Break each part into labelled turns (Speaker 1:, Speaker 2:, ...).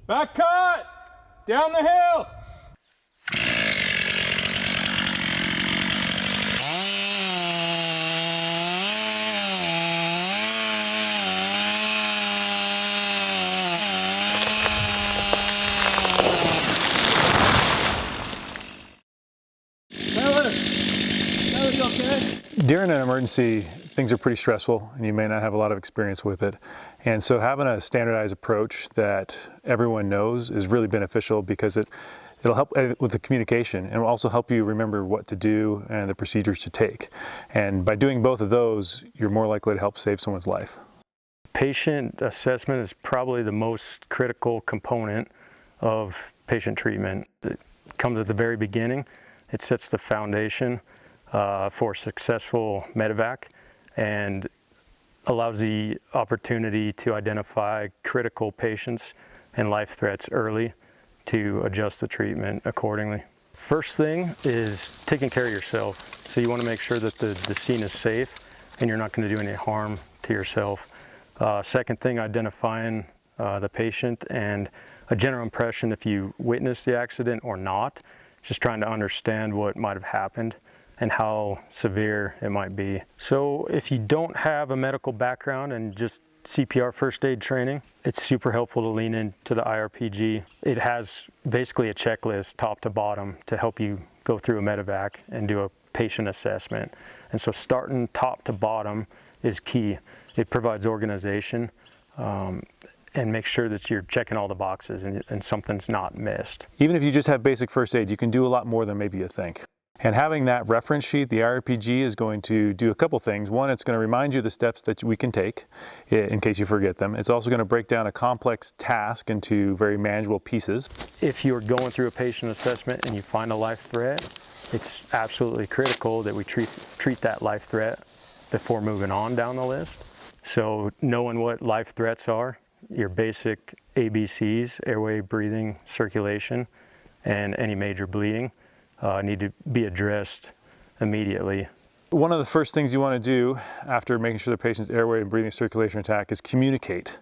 Speaker 1: Back cut! Down the hill!
Speaker 2: During an emergency, things are pretty stressful and you may not have a lot of experience with it. And so having a standardized approach that everyone knows is really beneficial because it'll help with the communication and will also help you remember what to do and the procedures to take. And by doing both of those, you're more likely to help save someone's life.
Speaker 3: Patient assessment is probably the most critical component of patient treatment. It comes at the very beginning. It sets the foundation for successful medevac and allows the opportunity to identify critical patients and life threats early to adjust the treatment accordingly. First thing is taking care of yourself. So you want to make sure that the scene is safe and you're not going to do any harm to yourself. Second thing, identifying the patient and a general impression if you witnessed the accident or not, just trying to understand what might have happened and how severe it might be. So if you don't have a medical background and just CPR first aid training, it's super helpful to lean into the IRPG. It has basically a checklist top to bottom to help you go through a medevac and do a patient assessment. And so starting top to bottom is key. It provides organization and make sure that you're checking all the boxes and something's not missed.
Speaker 2: Even if you just have basic first aid, you can do a lot more than maybe you think. And having that reference sheet, the IRPG is going to do a couple things. One, it's going to remind you the steps that we can take in case you forget them. It's also going to break down a complex task into very manageable pieces.
Speaker 3: If you're going through a patient assessment and you find a life threat, it's absolutely critical that we treat that life threat before moving on down the list. So knowing what life threats are, your basic ABCs, airway, breathing, circulation, and any major bleeding, need to be addressed immediately.
Speaker 2: One of the first things you want to do after making sure the patient's airway and breathing circulation intact is communicate.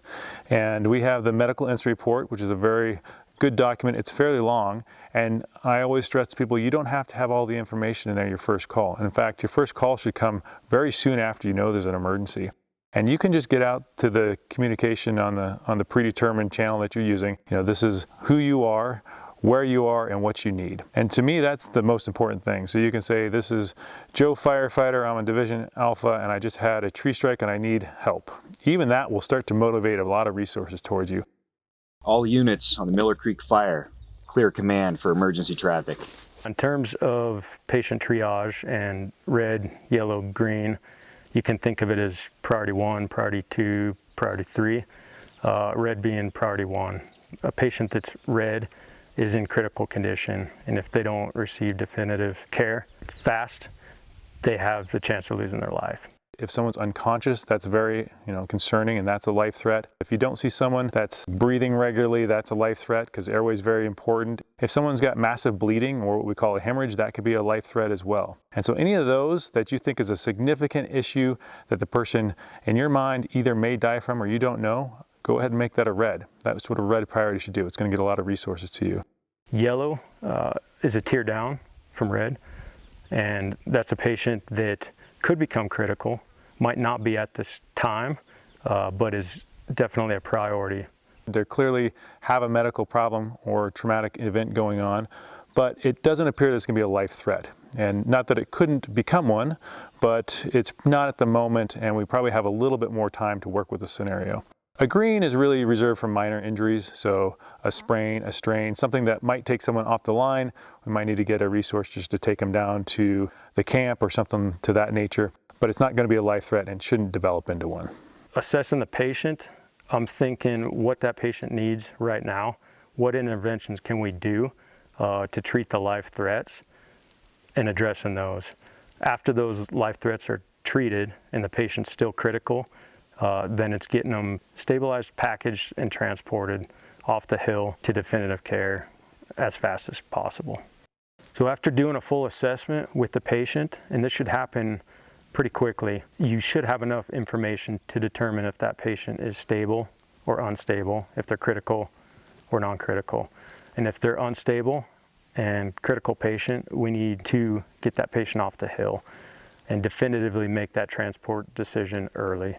Speaker 2: And we have the medical incident report, which is a very good document. It's fairly long, and I always stress to people you don't have to have all the information in there your first call. And in fact, your first call should come very soon after you know there's an emergency. And you can just get out to the communication on the predetermined channel that you're using. You know, this is who you are, where you are, and what you need. And to me, that's the most important thing. So you can say, this is Joe firefighter, I'm a Division Alpha, and I just had a tree strike and I need help. Even that will start to motivate a lot of resources towards you.
Speaker 4: All units on the Miller Creek Fire, clear command for emergency traffic.
Speaker 3: In terms of patient triage and red, yellow, green, you can think of it as priority 1, priority 2, priority 3, red being priority 1. A patient that's red is in critical condition, and if they don't receive definitive care fast, they have the chance of losing their life.
Speaker 2: If someone's unconscious, that's very concerning, and that's a life threat. If you don't see someone that's breathing regularly, that's a life threat because airway is very important. If someone's got massive bleeding, or what we call a hemorrhage, that could be a life threat as well. And so any of those that you think is a significant issue that the person in your mind either may die from or you don't know, go ahead and make that a red. That's what a red priority should do. It's going to get a lot of resources to you.
Speaker 3: Yellow is a tier down from red, and that's a patient that could become critical, might not be at this time, but is definitely a priority.
Speaker 2: They clearly have a medical problem or traumatic event going on, but it doesn't appear that it's going to be a life threat. And not that it couldn't become one, but it's not at the moment, and we probably have a little bit more time to work with the scenario. A green is really reserved for minor injuries, so a sprain, a strain, something that might take someone off the line. We might need to get a resource just to take them down to the camp or something to that nature, but it's not going to be a life threat and shouldn't develop into one.
Speaker 3: Assessing the patient, I'm thinking what that patient needs right now, what interventions can we do to treat the life threats, and addressing those. After those life threats are treated and the patient's still critical, then it's getting them stabilized, packaged, and transported off the hill to definitive care as fast as possible. So after doing a full assessment with the patient, and this should happen pretty quickly, you should have enough information to determine if that patient is stable or unstable, if they're critical or non-critical. And if they're unstable and critical patient, we need to get that patient off the hill and definitively make that transport decision early.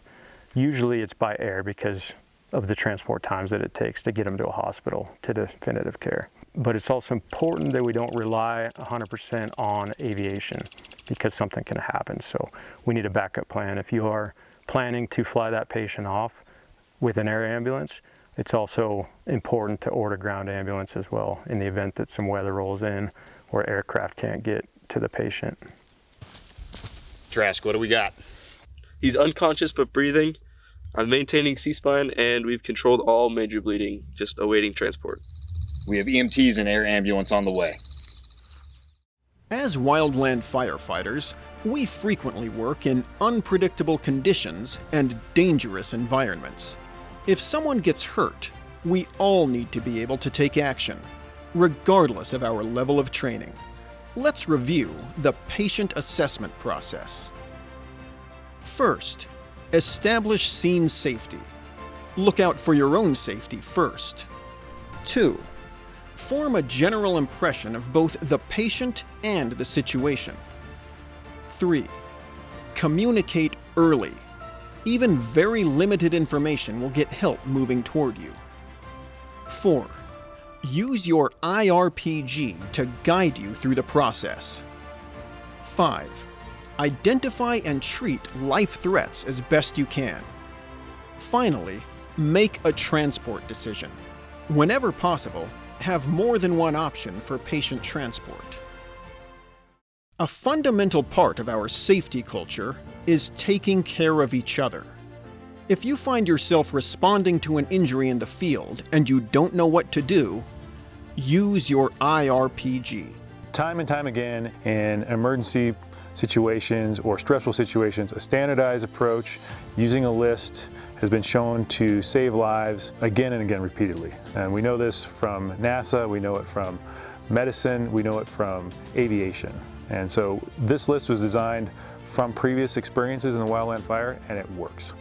Speaker 3: Usually it's by air because of the transport times that it takes to get them to a hospital to definitive care. But it's also important that we don't rely 100% on aviation because something can happen. So we need a backup plan. If you are planning to fly that patient off with an air ambulance, it's also important to order ground ambulance as well in the event that some weather rolls in or aircraft can't get to the patient.
Speaker 4: Trask, what do we got?
Speaker 5: He's unconscious but breathing. I'm maintaining C-spine and we've controlled all major bleeding, just awaiting transport.
Speaker 4: We have EMTs and air ambulance on the way.
Speaker 6: As wildland firefighters, we frequently work in unpredictable conditions and dangerous environments. If someone gets hurt, we all need to be able to take action, regardless of our level of training. Let's review the patient assessment process. First, establish scene safety. Look out for your own safety first. 2. Form a general impression of both the patient and the situation. 3. Communicate early. Even very limited information will get help moving toward you. 4. Use your IRPG to guide you through the process. 5. Identify and treat life threats as best you can. Finally, make a transport decision. Whenever possible, have more than one option for patient transport. A fundamental part of our safety culture is taking care of each other. If you find yourself responding to an injury in the field and you don't know what to do, use your IRPG.
Speaker 2: Time and time again in emergency situations or stressful situations, a standardized approach using a list has been shown to save lives again and again repeatedly. And we know this from NASA, we know it from medicine, we know it from aviation. And so this list was designed from previous experiences in the wildland fire, and it works.